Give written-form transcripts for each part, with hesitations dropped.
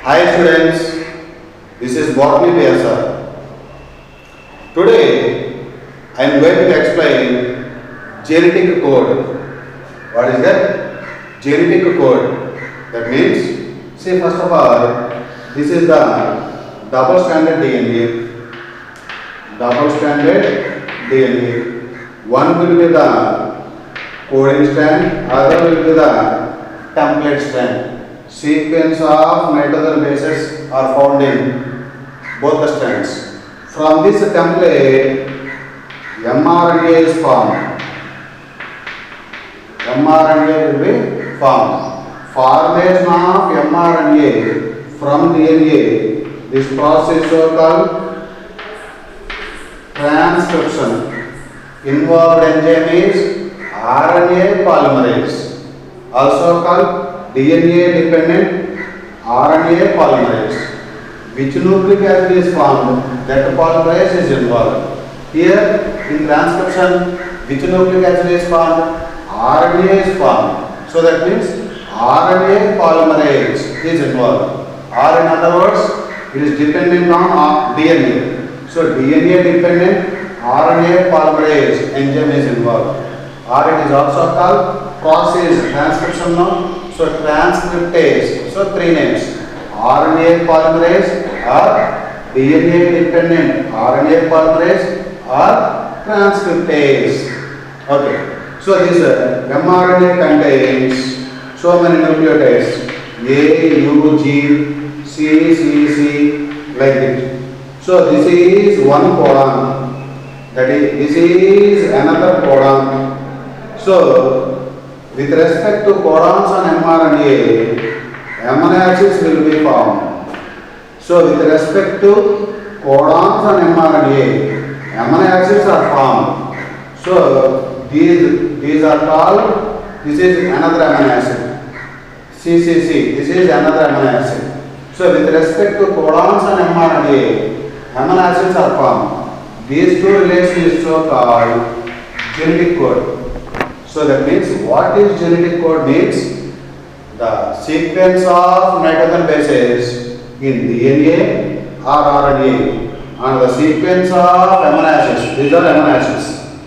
Hi students, this is Botany Vyasa. Today I am going to explain genetic code. What is that? Genetic code. That means, see, first of all, this is the double stranded DNA. Double stranded DNA. One will be the coding strand, other will be the template strand. Sequence of nitrogen bases are found in both the strands. From this template, mRNA is formed. mRNA will be formed. Formation of mRNA from DNA, this process is called transcription. Involved enzyme is RNA polymerase, also called DNA dependent RNA polymerase. Which nucleic acid is formed, that polymerase is involved. Here in transcription, which nucleic acid is formed? RNA is formed. So that means RNA polymerase is involved. Or in other words, it is dependent on DNA. So DNA dependent RNA polymerase enzyme is involved. Or it is also called process transcription now. So transcriptase. So three names: RNA polymerase, or DNA dependent RNA polymerase, or transcriptase. Okay. So this mRNA contains so many nucleotides: A, U, G, C, C, C, like this. So this is one codon. That is, this is another codon. So with respect to codons on mRNA, amino acids will be formed. So with respect to codons on mRNA, amino acids are formed. So these are called, this is another amino acid. CCC, this is another amino acid. So with respect to codons on mRNA, amino acids are formed. These two relations is so called genetic code. So that means, what is genetic code means? The sequence of nitrogen bases in DNA or RNA, and the sequence of amino acids. These are amino acids,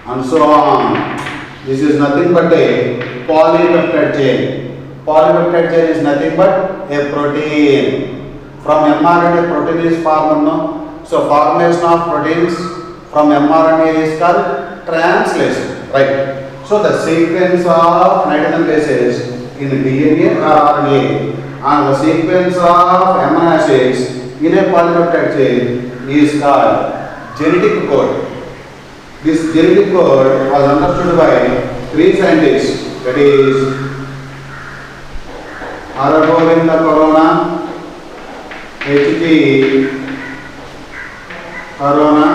and so on. This is nothing but a polypeptide chain. Polypeptide chain is nothing but a protein. From mRNA, protein is formed. No? So formation of proteins from mRNA is called translation. Right. So the sequence of nitrogen bases in DNA or RNA and the sequence of amino acids in a polypeptide chain is called genetic code. This genetic code was understood by three scientists, that is Haragovinda Corona, H.G. Corona,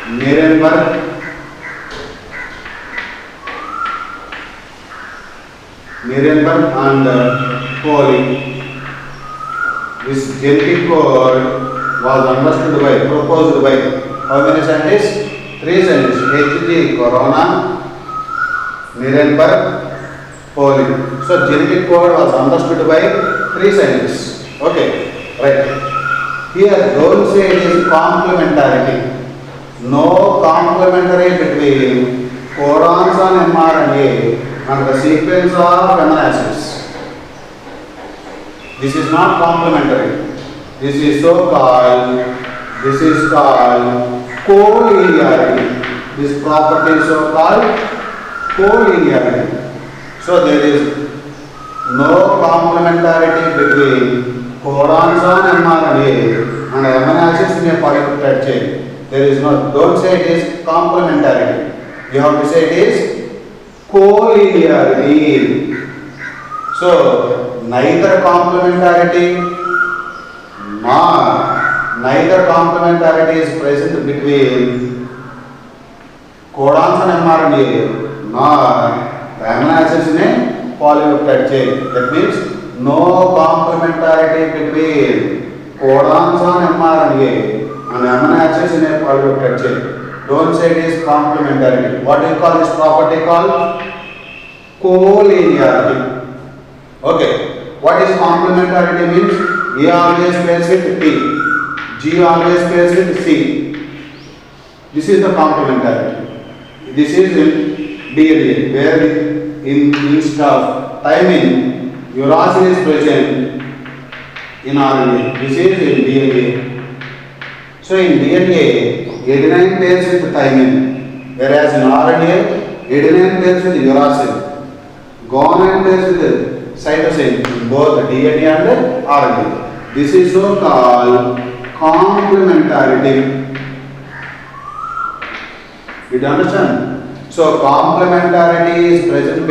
Nirenberg and Coley. This genetic code was understood by, proposed by how many scientists? Three scientists: H.G. Corona, Nirenberg, Coley. So genetic code was understood by three scientists. Okay, right. Here don't say it is complementarity. No complementary between codons on mRNA and the sequence of amino acids. This is not complementary. This is called collinearity. This property is called collinearity. So there is no complementarity between codons on mRNA and amino acids in a polypeptide chain. There is no, don't say it is complementarity. You have to say it is collinearity. So neither complementarity is present between codons on mRNA nor the amino acids in a polypeptide chain. That means no complementarity between codons on mRNA and amino acids in a polypeptide chain. Don't say it is complementarity. What do you call this property called? Collinearity. Okay. What is complementarity means? A always pairs with T, G always pairs with C. This is the complementarity. This is in DNA, where instead of thymine, uracil is present in RNA. This is in DNA. So in DNA, adenine pairs with thymine, whereas in RNA, adenine pairs with uracil, guanine pairs with cytosine in both DNA and RNA. This is so called complementarity. Did you understand? So complementarity is present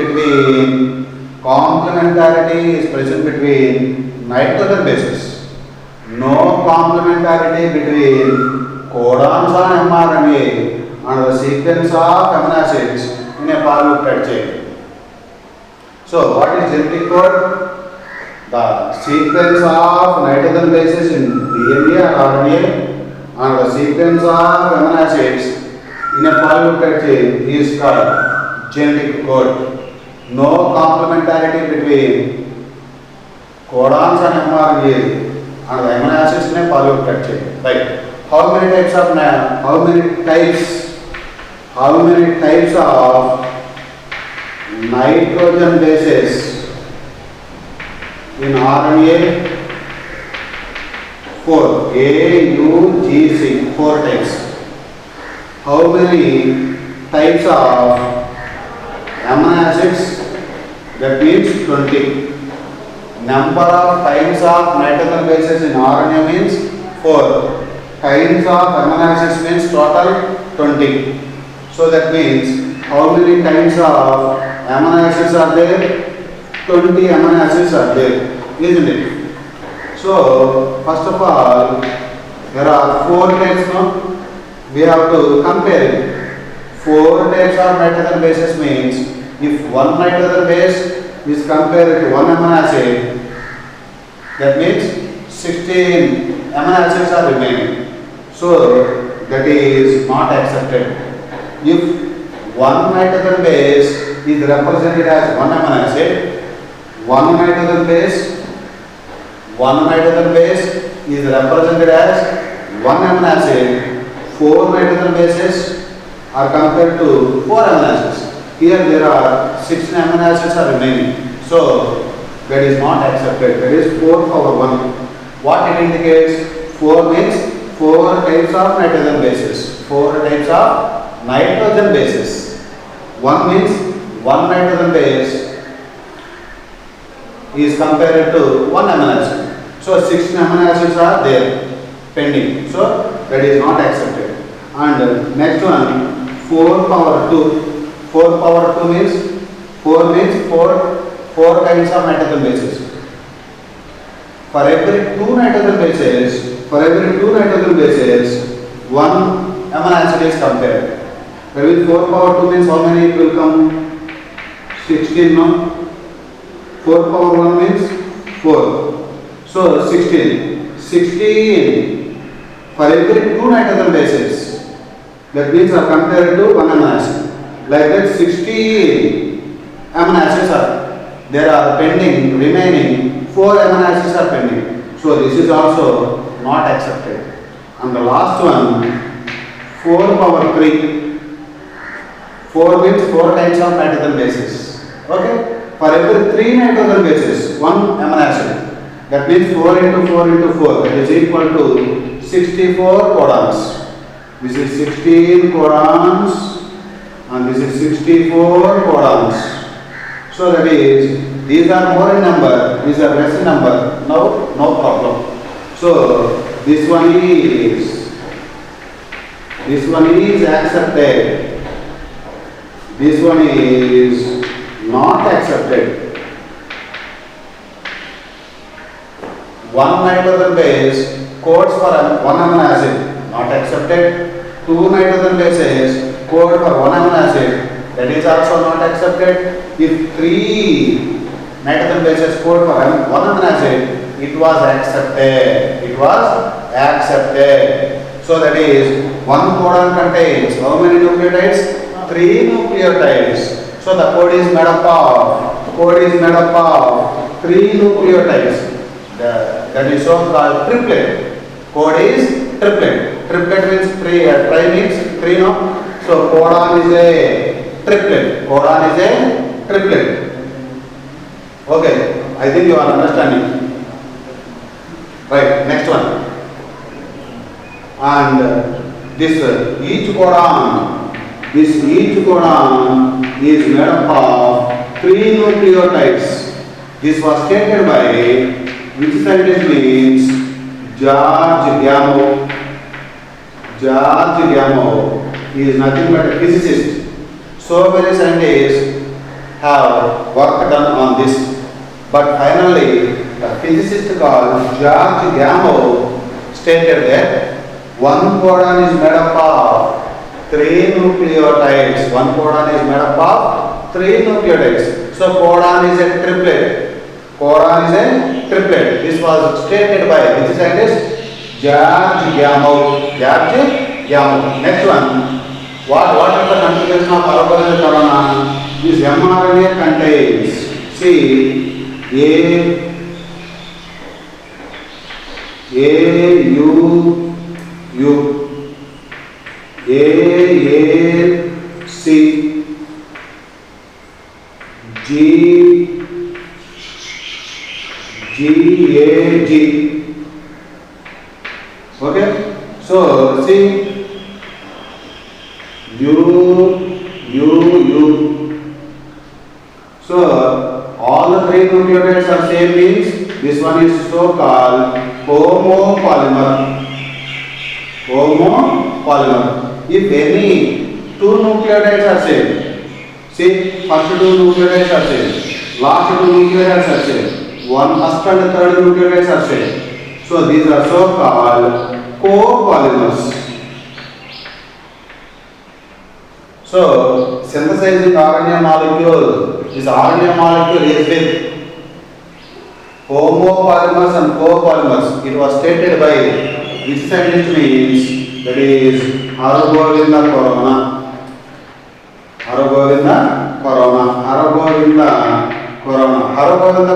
between nitrogen bases. No complementarity between codons on mRNA and the sequence of amino acids in a polypeptide chain. So what is genetic code? The sequence of nitrogen bases in DNA and RNA and the sequence of amino acids in a polypeptide chain is called genetic code. No complementarity between codons and mRNA and the amino acids in a polypeptide chain. Right? How many types of nitrogen bases in RNA? 4. A, U, G, C. 4 types. How many types of amino acids? That means 20. Number of times of nitrogen bases in RNA means 4. Kinds of amino acids means total 20. So that means how many kinds of amino acids are there? 20 amino acids are there, isn't it? So first of all, there are 4 types now. We have to compare it. 4 types of nitrogen bases means if one nitrogen base is compared to one amino acid, that means 16 amino acids are remaining. So that is not accepted. If one nitrogen base is represented as one amino acid, one nitrogen base is represented as one amino acid. 4 nitrogen bases are compared to 4 amino acids. Here there are 16 amino acids are remaining. So that is not accepted. That is 4 power 1. What it indicates? 4 means 4 types of nitrogen bases. 4 types of nitrogen bases. 1 means 1 nitrogen base is compared to 1 amino acid. So 16 amino acids are there pending. So that is not accepted. And next one, 4 power 2. 4 power 2 means 4 kinds of nitrogen bases. For every 2 nitrogen bases, 1 amino acid is compared. That means 4 power 2 means how many it will come? 16, no? 4 power 1 means 4. So 16. 16 for every 2 nitrogen bases. That means are compared to 1 amino acid. Like that 60 amino acids are there are pending, remaining 4 amino acids are pending. So this is also not accepted. And the last one, 4 power 3. 4 means 4 kinds of nitrogen bases. Okay? For every 3 nitrogen bases, 1 amino acid. That means 4 into 4 into 4. That is equal to 64 codons. This is 16 codons and this is 64 codons. So that is, these are more in number, these are less in number. Now, no problem. So this one is accepted. This one is not accepted. 1 nitrogen base codes for 1 amino acid, not accepted. 2 nitrogen bases code for 1 amino acid, that is also not accepted. If 3 nitrogen bases code for 1 amino acid, it was accepted. So that is, 1 codon contains how many nucleotides? 3 nucleotides. So the code is made up of 3 nucleotides. That is so called triplet. Code is triplet. Triplet means tri means 3, no? So codon is a triplet. Codon is a triplet. Okay, I think you are understanding. Right, next one. And each codon is made up of 3 nucleotides. This was stated by which scientist means George Gamow. George Gamow is nothing but a physicist. So many scientists have work done on this, but finally the physicist called George Gamow stated that one codon is made up of 3 nucleotides. One codon is made up of 3 nucleotides. So codon is a triplet. Codon is a triplet. This was stated by which scientist? George Gamow. George Gamow. Next one. What is the configuration of arboreal corona? This mRNA contains GAG. Okay, so see U. So all the 3 nucleotides are same means this one is so called homopolymer. If any 2 nucleotides are same, see first 2 nucleotides are same, last 2 nucleotides are same. First and third nucleotides are same. So these are so called copolymers. So synthesizing RNA molecule, this RNA molecule is with homopolymers and copolymers. It was stated by which scientist means, that is Haragovinda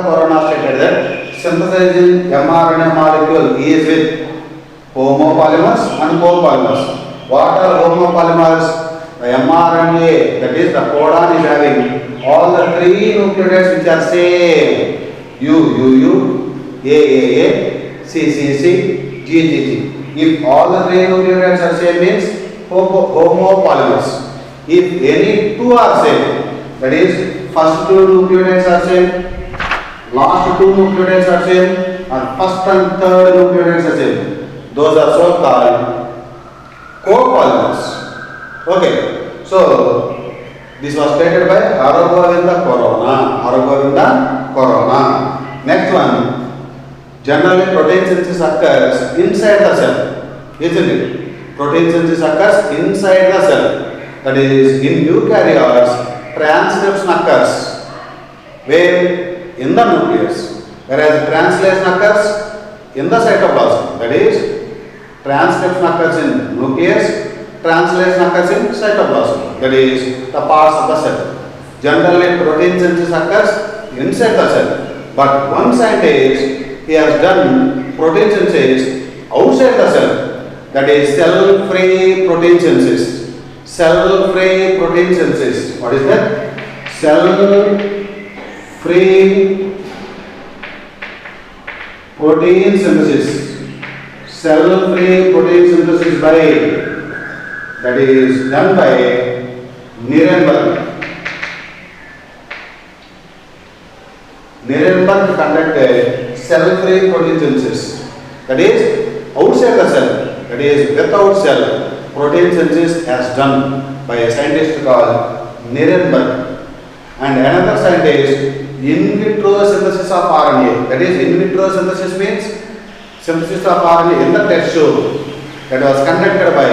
Corona stated that synthesizing mRNA molecule is with homopolymers and copolymers. What are homopolymers? The mRNA, that is the codon, is having all the 3 nucleotides which are same. U, AAA, CCC, GGG. If all the 3 nucleotides are same means homopolymers. If any 2 are same, that is first 2 nucleotides are same, last 2 nucleotides are same, and first and third nucleotides are same, those are so called copolymers. Okay, so this was stated by Haragovinda Corona. Next one, generally protein synthesis occurs inside the cell, isn't it? Protein synthesis occurs inside the cell. That is, in eukaryotes, transcription occurs where? In the nucleus, whereas translation occurs in the cytoplasm. That is, transcription occurs in nucleus, translation occurs in cytoplasm. That is, the parts of the cell. Generally, protein synthesis occurs inside the cell, but one scientist, he has done protein synthesis outside the cell. That is, cell-free protein synthesis. Cell-free protein synthesis. What is that? Cell-free protein synthesis. Cell-free protein synthesis that is done by Nirenberg. Nirenberg conducted cell-free protein synthesis. That is outside the cell. That is without cell. Protein synthesis has done by a scientist called Nirenberg. And another scientist, in vitro synthesis of RNA. That is, in vitro synthesis means synthesis of RNA in the test tube. That was conducted by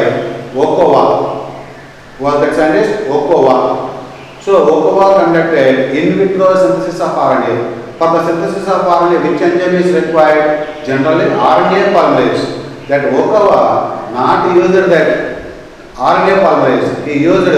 Okawa. Who was that scientist? Okawa. So Okawa conducted in vitro synthesis of RNA. For the synthesis of RNA, which enzyme is required? Generally RNA polymerase. That Okawa not used that RNA polymerase. He used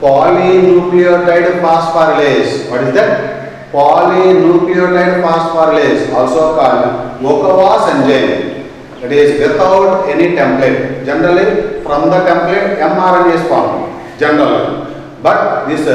polynucleotide phosphorylase. What is that? polynucleotide phosphorylase, also called Okawas enzyme. That is without any template. Generally, from the template, mRNA is formed. Generally, but this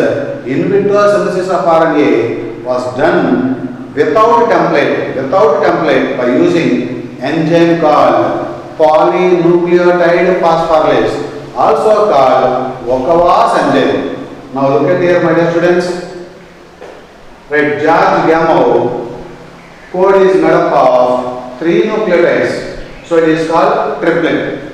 in vitro synthesis of RNA was done without template by using enzyme called polynucleotide phosphorylase, also called Okawas enzyme. Now look at here, my dear students. Right, George Gamow code is made up of 3 nucleotides, so it is called triplet.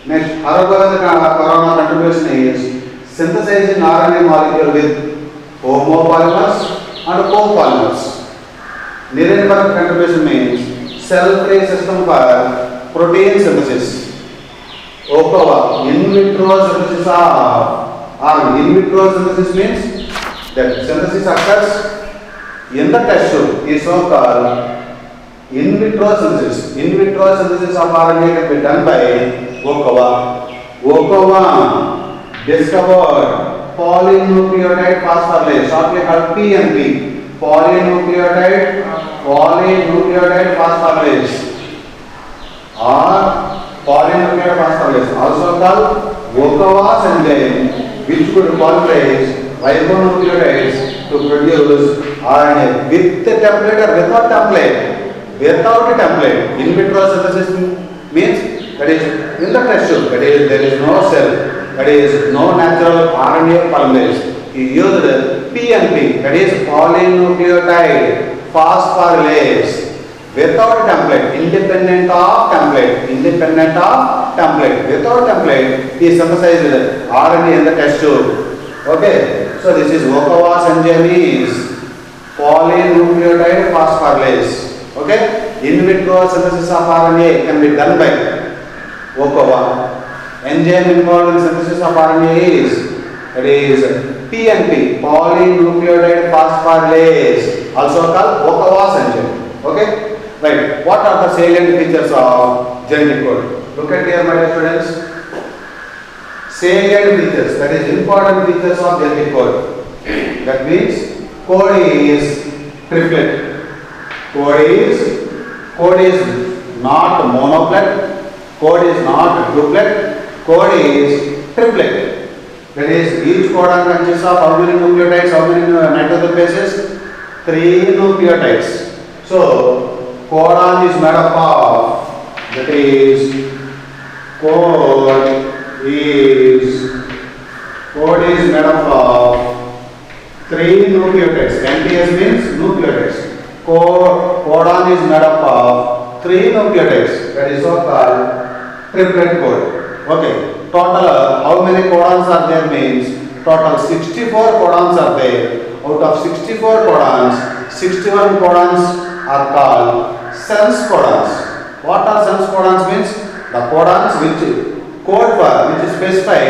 Next, Aragorand corona contribution is synthesizing RNA molecule with homopolymers and copolymers. Nirenberg contribution means cell-free system for protein synthesis. Okawa, in vitro synthesis in vitro synthesis means that synthesis occurs in the test tube is so called in vitro synthesis. In vitro synthesis of RNA can be done by Okawa. Okawa discovered polynucleotide phosphorylase, shortly called PNP, polynucleotide phosphorylase, or polynucleotide phosphorylase, also called Okawas enzyme, which could polymerize ribonucleotides to produce RNA with the template or without template. Without a template, in vitro synthesis means that is in the test tube, that is there is no cell, that is no natural RNA polymerase. He used PNP, that is polynucleotide phosphorylase, without template, independent of template, without template, he synthesized RNA in the test tube. Okay, so this is Okawas enzyme is polynucleotide phosphorylase. Okay, in vitro synthesis of RNA can be done by Okawa. Enzyme involved in synthesis of RNA is PNP, polynucleotide phosphorylase, also called Okawas enzyme. Okay, right. What are the salient features of genetic code? Look at here, my dear students. Salient features, that is important features of genetic code. That means code is triplet. Code is not monoplet. Code is not duplet. Code is triplet. That is each codon consists of how many nucleotides, how many nitrogen bases? 3 nucleotides. So codon is made up of, that is code is made up of 3 nucleotides. NTS means nucleotides. Codon is made up of 3 nucleotides. That is so called triplet code. Okay. Total how many codons are there means total 64 codons are there. Out of 64 codons, 61 codons are called sense codons. What are sense codons means? The codons which code for, which specify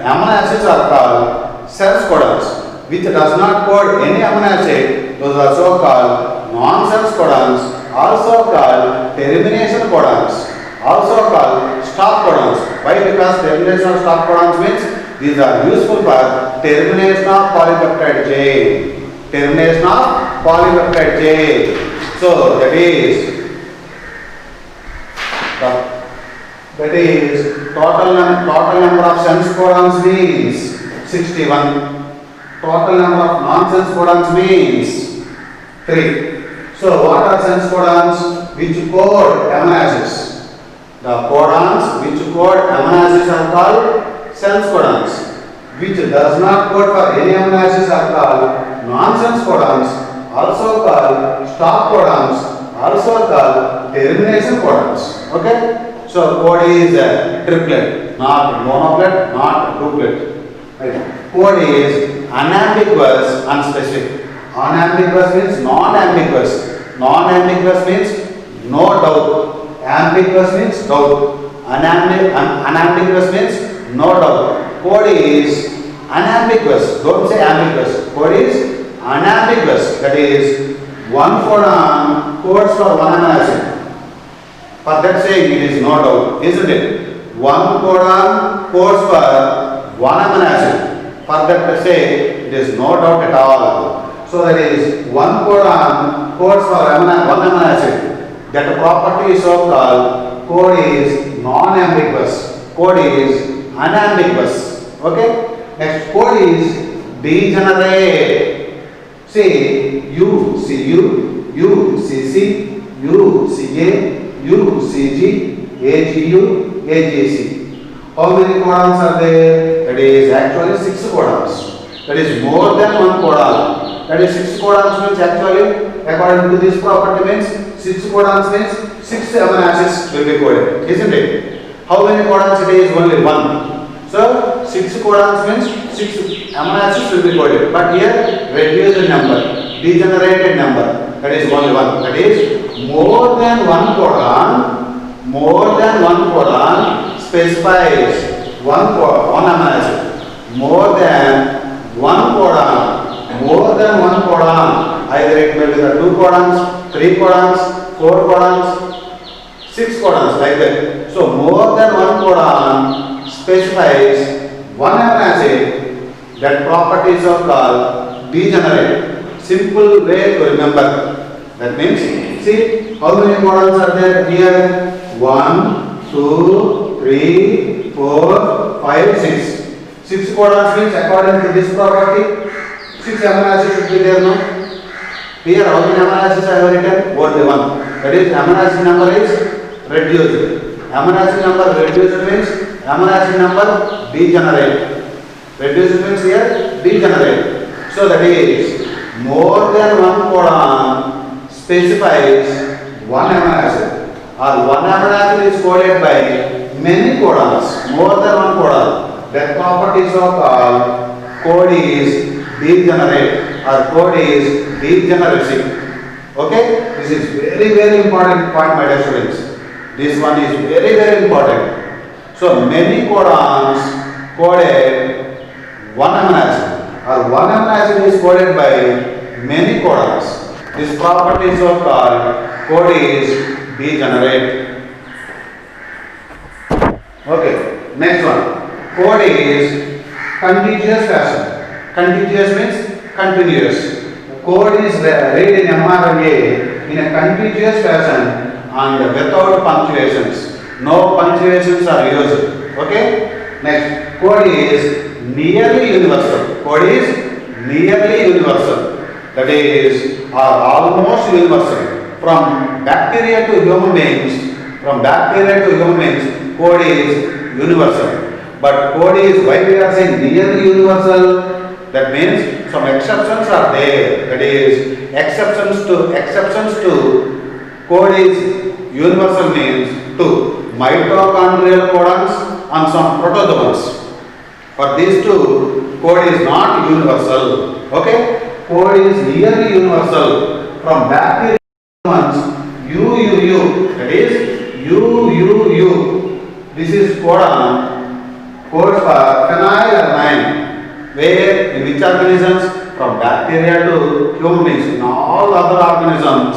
amino acids are called sense codons. Which does not code any amino acid, those are so called non-sense codons, also called termination codons, also called stop codons. Why? Because termination of stop codons means these are useful for termination of polypeptide chain. Termination of polypeptide chain. So that is total number of sense codons means 61. Total number of non-sense codons means 3. So what are sense codons? Which code amino acids? The codons which code amino acids are called sense codons. Which does not code for any amino acids are called non-sense codons, also called stop codons, also called termination codons. Okay? So code is triplet, not monoplet, not duplet. Right. Code is unambiguous, unspecific. Unambiguous means non-ambiguous. Non-ambiguous means no doubt. Ambiguous means doubt. Unambiguous means no doubt. Code is unambiguous. Don't say ambiguous. Code is unambiguous. That is, one codon codes for one amino acid. For that saying it is no doubt, isn't it? One codon codes for one amino acid. For that to say it is no doubt at all. So that is one codon codes for one amino acid. That property is so called code is non-ambiguous. Code is unambiguous. Okay. Next code is degenerate. See U C U, U C C, U C A, U C G, A G U, A G C. How many codons are there? That is actually 6 codons. That is more than one codon. That is 6 codons means actually according to this property means 6 codons means 6 amino acids will be coded, isn't it? How many codons it is? Only 1. So 6 codons means 6 amino acids will be coded. But here reduced number, degenerated number, that is only 1. That is more than one codon specifies one amino acid. More than one codon, either it may be the 2 codons, 3 codons, 4 codons, 6 codons, like that. So more than one codon specifies one amino acid. That properties are called degenerate. Simple way to remember. That means, see how many codons are there here? 1, 2, 3, 4, 5, 6. 6 codons means according to this property, 6 amino acids should be there, no? Here how many amino acids I have written? Only 1. That is amino acid number is reduced. Amino acid number reduced means amino acid number degenerate. Reduced means here degenerate. So that is more than one codon specifies one amino acid, or one amino acid is coded by many codons, more than one codon. That properties are called code is degenerate or code is degeneracy. Okay, this is very important point, my dear students. This one is very important. So many codons coded one amino acid, or one amino acid is coded by many codons. This properties are called code is degenerate. Okay, next one. Code is contiguous fashion. Contiguous means continuous. Code is read in mRNA in a contiguous fashion and without punctuations. No punctuations are used. Okay. Next, code is nearly universal. Code is nearly universal. That is almost universal. From bacteria to human beings, code is universal. But code is, why we are saying nearly universal? That means some exceptions are there. That is exceptions to code is universal means to mitochondrial codons and some protozoans. For these two, code is not universal. Okay? Code is nearly universal. From bacteria to humans, UUU. That is UUU. This is codon. Codes for phenylalanine, where in which organisms? From bacteria to human beings. In all other organisms,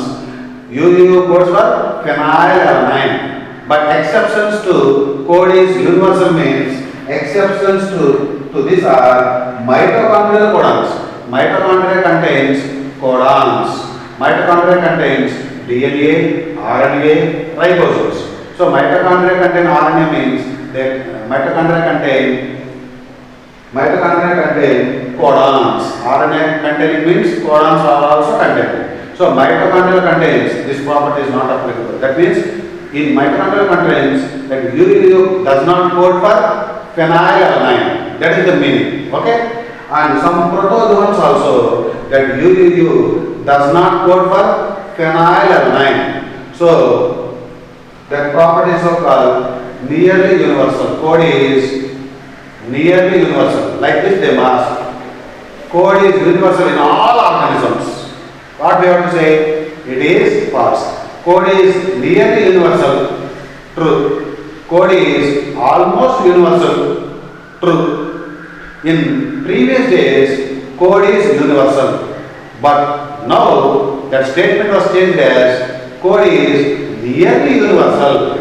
UUU codes for phenylalanine. But exceptions to code is universal means exceptions to this are mitochondrial codons. Mitochondria contains codons. Mitochondria contains DNA, RNA, ribosomes. So mitochondria contain RNA means that mitochondria contain codons. RNA containing means codons are also contained. So mitochondria contains, this property is not applicable. That means in mitochondria contains that UUU does not code for phenylalanine. That is the meaning. Okay? And some protozoans also that UUU does not code for phenylalanine. So that property is so called nearly universal. Code is nearly universal. Like this they must. Code is universal in all organisms. What we have to say? It is false. Code is nearly universal. True. Code is almost universal. True. In previous days, code is universal. But now that statement was changed as code is nearly universal.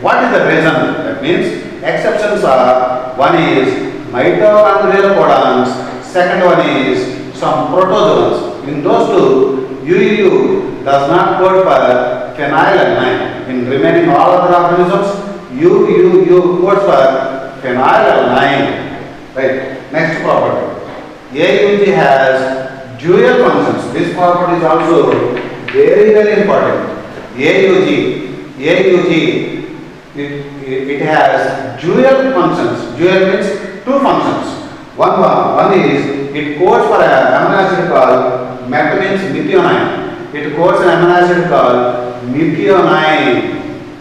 What is the reason? That means exceptions are, one is mitochondrial codons, second one is some protozoans. In those two, UU does not code for phenylalanine. In remaining all other organisms, UU codes for phenylalanine. Right. Next property. AUG has dual functions. This property is also very important. AUG, it has dual functions. Dual means two functions. One is it codes for an amino acid called methionine. It codes an amino acid called methionine.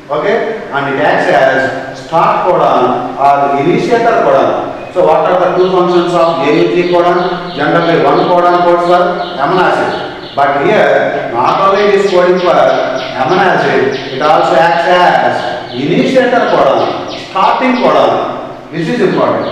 Okay, and it acts as start codon or initiator codon. So what are the two functions of AUG codon? Generally one codon codes for amino acid. But here not only it is coding for amino acid, it also acts as initiator codon, starting codon. This is important.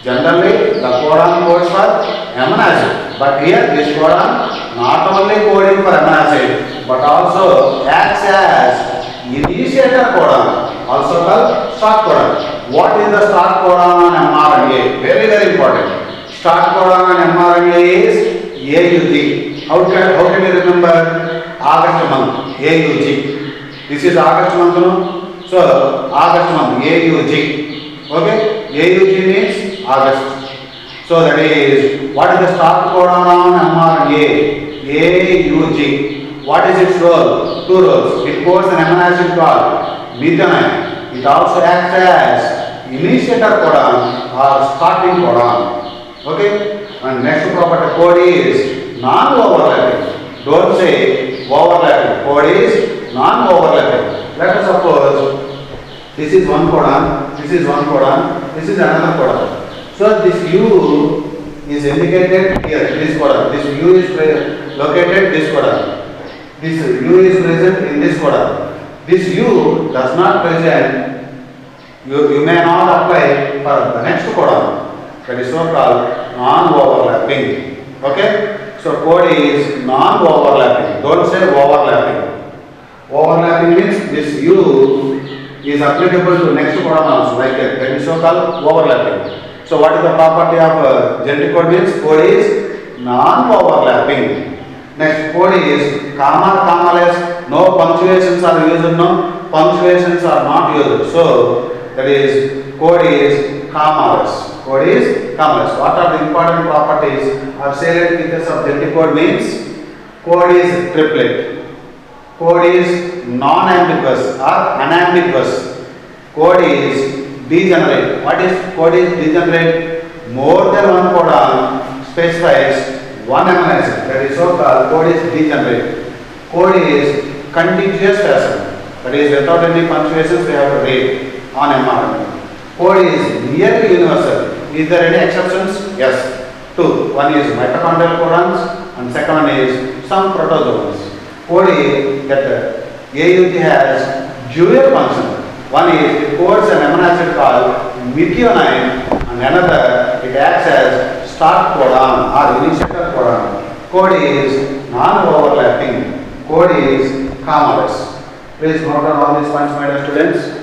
Generally, the codon codes for amino acid, but here this codon not only coding for amino acid, but also acts as initiator codon, also called start codon. What is the start codon on mRNA? Very important. Start codon on mRNA is AUG. How can you remember? August month, AUG. This is August month, no? So August month, AUG. Okay, AUG means August. So that is, what is the start codon on mRNA? AUG. What is its role? Two roles. It codes an amino acid called methionine. It also acts as initiator codon or starting codon. Okay, and next property code is non-overlapping. Don't say overlapping. Code is non-overlapping. Let us suppose this is one codon, this is one codon, this is another codon. So this U is indicated here, this codon. This U is located this codon. This U is present in this codon. This U does not present, you may not apply for the next codon. That is so called non-overlapping. Okay? So code is non-overlapping. Don't say overlapping. Overlapping means this U is applicable to next codon also, like that. That is so called overlapping. So what is the property of genetic code means? Code is non-overlapping. Next code is comma-less. No punctuations are used. No punctuations are not used. So that is code is comma-less. Code is comma-less. What are the important properties of salient features of genetic code means? Code is triplet. Code is non-ambiguous or unambiguous. Code is degenerate. What is code is degenerate? More than one codon specifies one amino acid. That is so called code is degenerate. Code is contiguous fashion. That is without any punctuations we have to read on mRNA. Code is nearly universal. Is there any exceptions? Yes. Two. One is mitochondrial codons and second one is some protozoans. Code is that AUG has dual function. One is it codes an amino acid called methionine and another it acts as start codon or initiator codon. Code is non-overlapping. Code is comma-less. Please note down all these points, my dear students.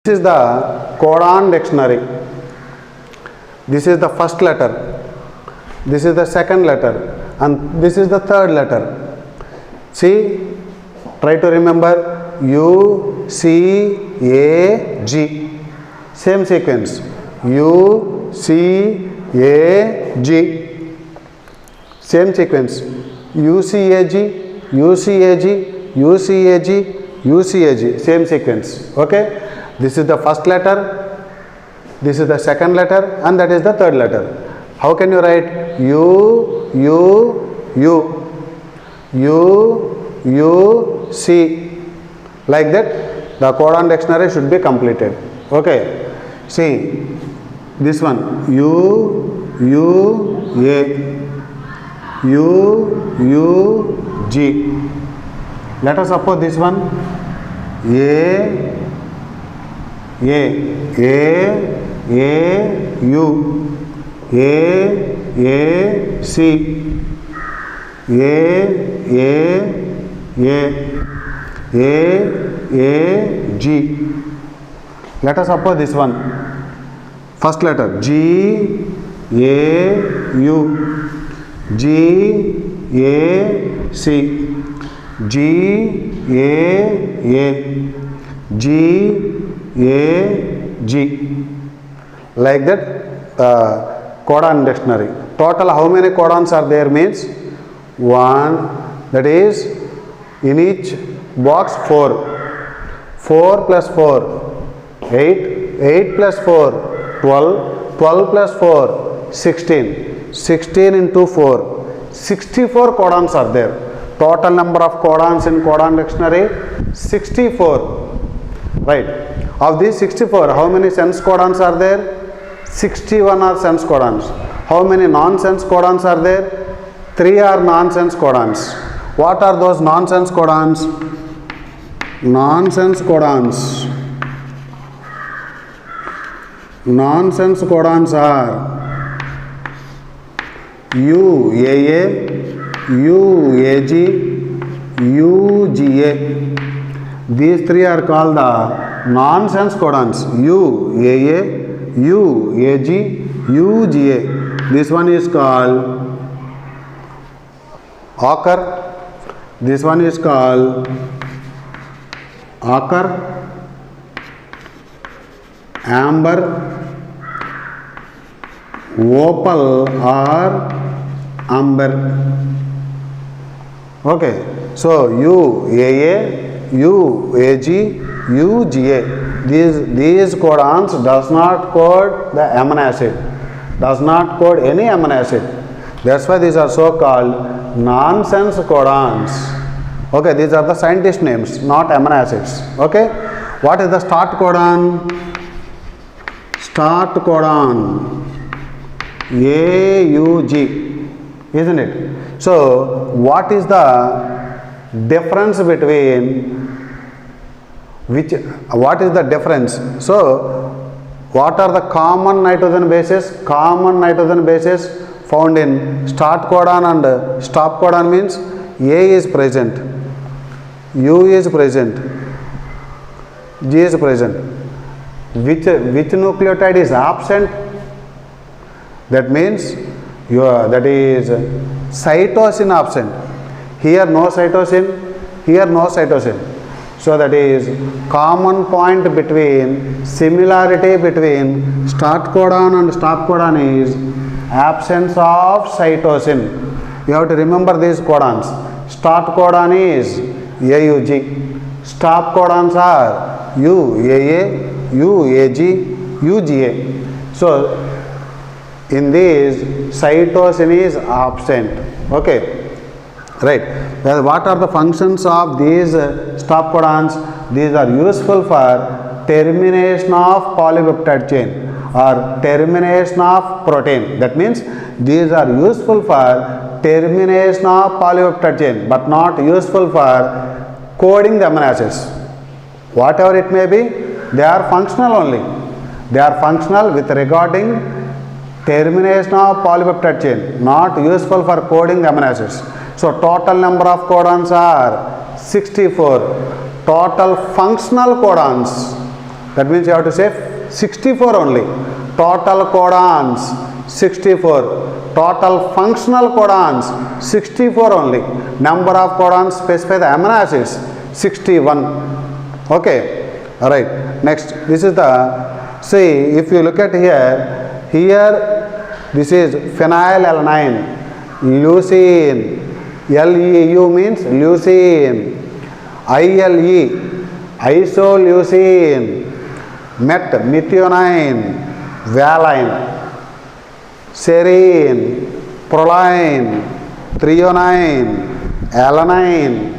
is the codon dictionary. This is the first letter, this is the second letter, and this is the third letter. See, try to remember U, C, A, G. Same sequence. U, C, A, G. Same sequence. U, C, A, G, U, C, A, G, U, C, A, G, U, C, A, G. Same sequence. Okay. This is the first letter. This is the second letter, and that is the third letter. How can you write U, U, U, U, U, C? Like that, the codon dictionary should be completed. Okay. See, this one U, U, A, U, U, G. Let us suppose this one A, U, A, C, A, G. Let us suppose this one. First letter G, A, U, G, A, C, G, A, G, A, G. Like that, codon dictionary. Total how many codons are there means 1, that is in each box 4. 4 plus 4, 8, 8 plus 4, 12, 12 plus 4, 16, 16 into 4, 64 codons are there. Total number of codons in codon dictionary 64. Right. Of these 64, how many sense codons are there? 61 are sense codons. How many nonsense codons are there? 3 are nonsense codons. What are those nonsense codons? Nonsense codons. Nonsense codons are UAA, UAG, UGA. These 3 are called the nonsense codons. UAA, UAG, UGA. This one is called ochre. This one is called ochre, amber, opal or amber. Okay. So UAA, UAG, UGA. These codons does not code the amino acid. Does not code any amino acid. That's why these are so called nonsense codons. Okay, these are the scientist names, not amino acids. Okay, what is the start codon? Start codon AUG, isn't it? So, what is the difference between what is the difference? So, what are the common nitrogen bases? Common nitrogen bases found in start codon and stop codon means A is present, U is present, G is present. Which nucleotide is absent? That means that is cytosine absent. Here no cytosine, here no cytosine. So that is common point between, similarity between start codon and stop codon is absence of cytosine. You have to remember these codons. Start codon is AUG. Stop codons are UAA, UAG, UGA. So in these cytosine is absent. Okay. Right. What are the functions of these stop codons? These are useful for termination of polypeptide chain or termination of protein. That means these are useful for termination of polypeptide chain but not useful for coding the amino acids. Whatever it may be, they are functional only. They are functional with regarding termination of polypeptide chain, not useful for coding the amino acids. So total number of codons are 64. Total functional codons That means you have to say 64 only. Total codons 64. Total functional codons 64 only. Number of codons specify the amino acids 61. Okay. Alright. Next, this is the, see, if you look at here this is phenylalanine, leucine. LEU means leucine. ILE, isoleucine. Methionine, valine. Serine, proline, threonine, alanine,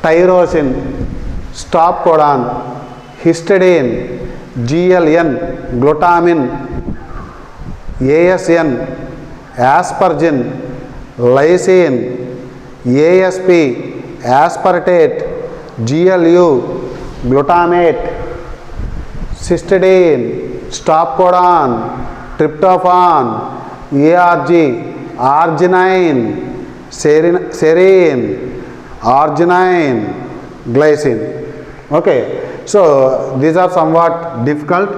tyrosine, stop codon, histidine, GLN, glutamine, ASN, aspargine, lysine, ASP, aspartate, GLU, glutamate, cysteine, stop codon, tryptophan, ARG, arginine, serine, arginine, glycine. Okay, so these are somewhat difficult.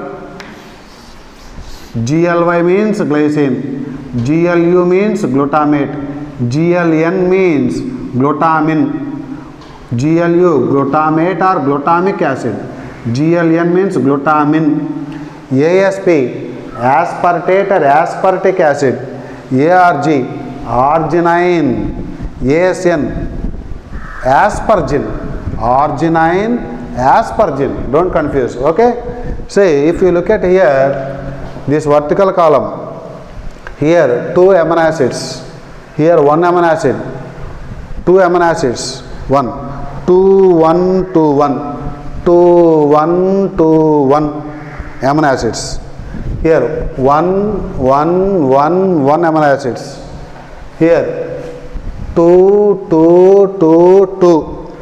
GLY means glycine, GLU means glutamate, GLN means glutamine, GLU glutamate or glutamic acid, GLN means glutamine, ASP aspartate or aspartic acid, ARG arginine, ASN aspargine, arginine, aspargine, don't confuse. Okay, say if you look at here, this vertical column, here 2 amino acids, here 1 amino acid, 2 amino acids, 1, 2, 1, 2, 1, 2, 1, 2, 1 amino acids. Here 1, 1, 1, 1 amino acids. Here 2, 2, 2, 2,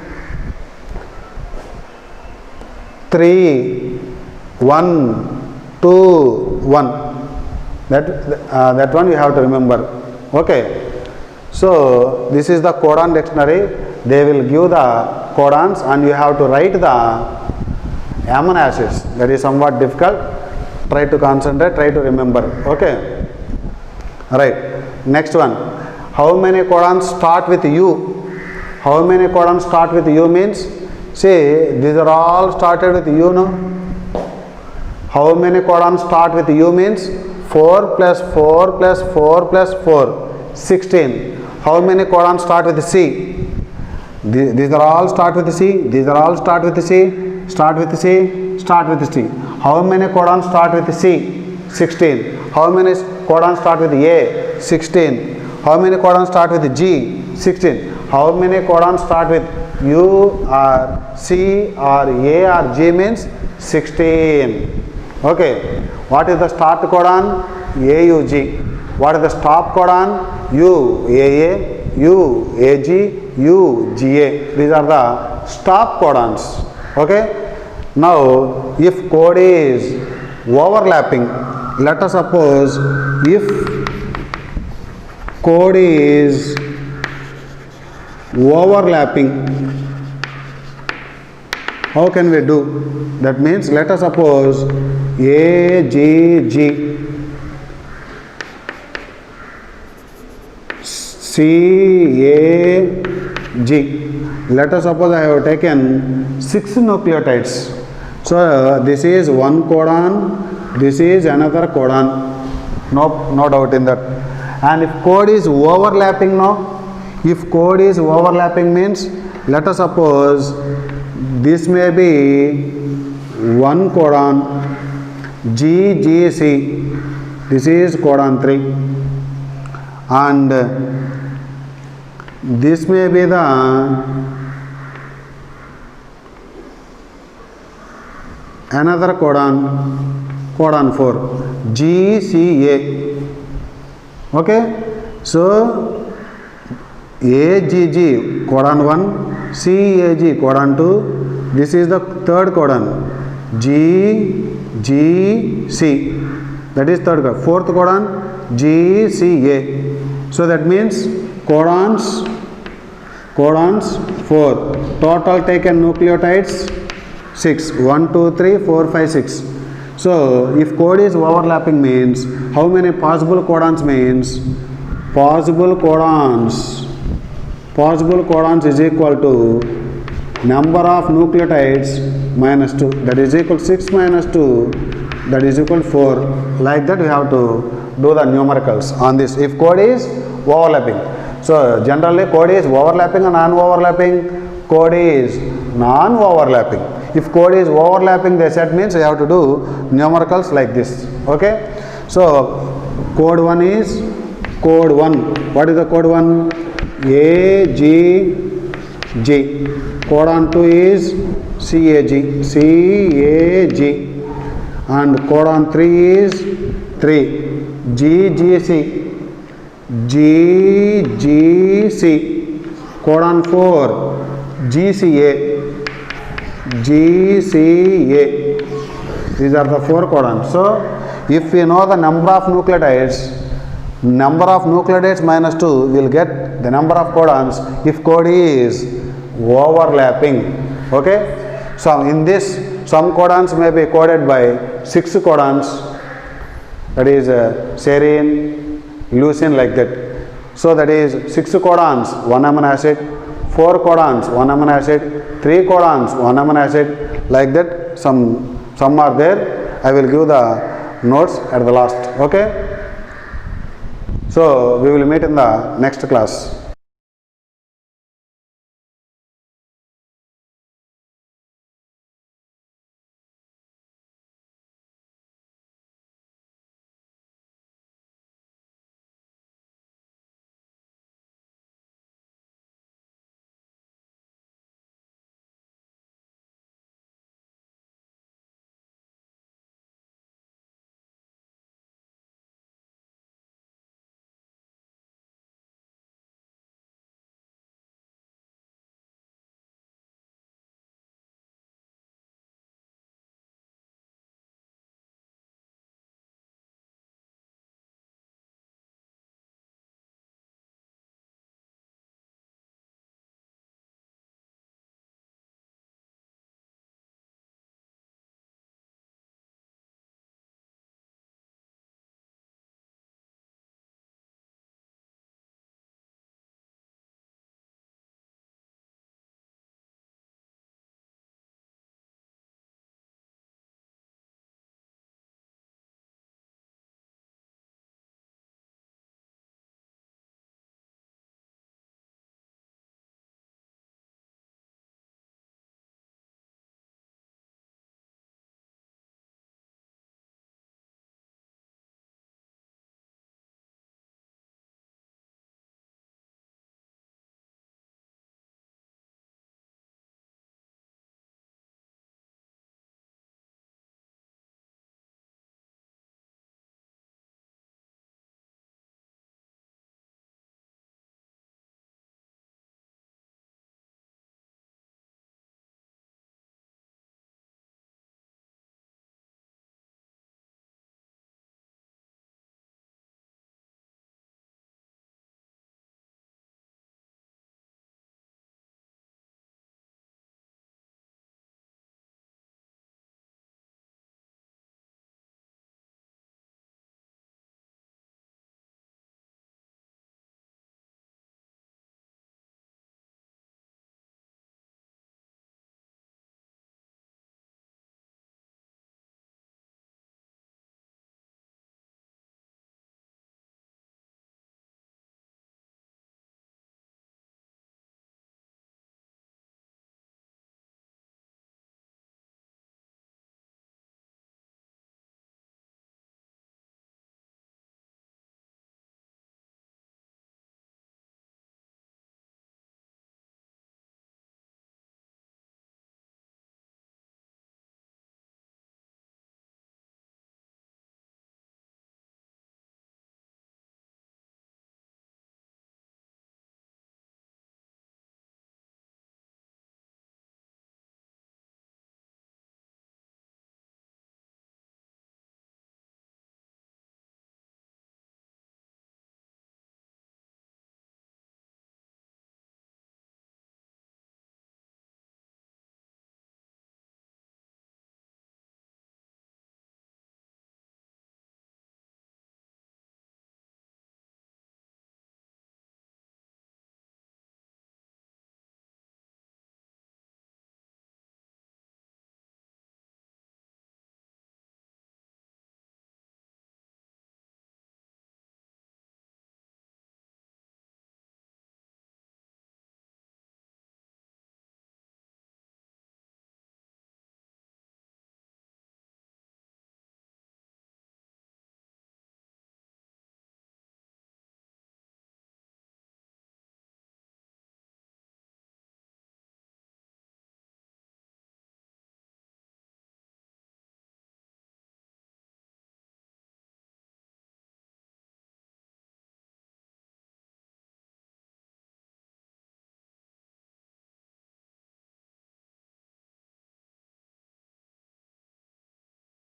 3, 1, 2, 1. That one you have to remember. Okay. So this is the codon dictionary. They will give the codons and you have to write the amino acids. That is somewhat difficult. Try to concentrate, try to remember. Okay. Alright. Next one. How many codons start with U? How many codons start with U means? See, these are all started with U, no? How many codons start with U means? 4 plus 4 plus 4 plus 4, 16. How many codons start with C? These are all start with C. These are all start with C. Start with C. Start with C. How many codons start with C? 16. How many codons start with A? 16. How many codons start with G? 16. How many codons start with U or C or A or G means? 16. Okay. What is the start codon? AUG. What is the stop codon? UAA, UAG, UGA. These are the stop codons. Okay. Now, if code is overlapping, let us suppose if code is overlapping, how can we do? That means let us suppose AGG, CAG. Let us suppose I have taken 6 nucleotides. So this is one codon, this is another codon. No doubt in that. And if code is overlapping now, if code is overlapping means, let us suppose this may be one codon GGC, this is codon 3, and this may be the another codon, codon 4, GCA. Okay, so AGG codon 1, CAG codon 2, this is the third codon, GGC, that is third codon, fourth codon, GCA. So that means codons 4, total taken nucleotides 6. 1, 2, 3, 4, 5, 6. So if code is overlapping means how many possible codons means possible codons is equal to number of nucleotides minus 2, that is equal to 6 minus 2, that is equal to 4. Like that we have to do the numericals on this if code is overlapping. So generally code is overlapping and non-overlapping. Code is non-overlapping. If code is overlapping, the set means you have to do numericals like this. Okay. So code 1 is code 1. What is the code 1? A, G, G. Codon 2 is CAG, CAG. And codon 3 is 3, GGC, GGC. Codon 4, GCA, GCA. These are the 4 codons. So if we know the number of nucleotides minus 2 will get the number of codons if code is overlapping. Okay. So in this some codons may be coded by 6 codons, that is serine, leucine, like that. So that is 6 codons 1 amino acid, 4 codons 1 amino acid, 3 codons 1 amino acid, like that. Some are there. I will give the notes at the last. Okay. So we will meet in the next class.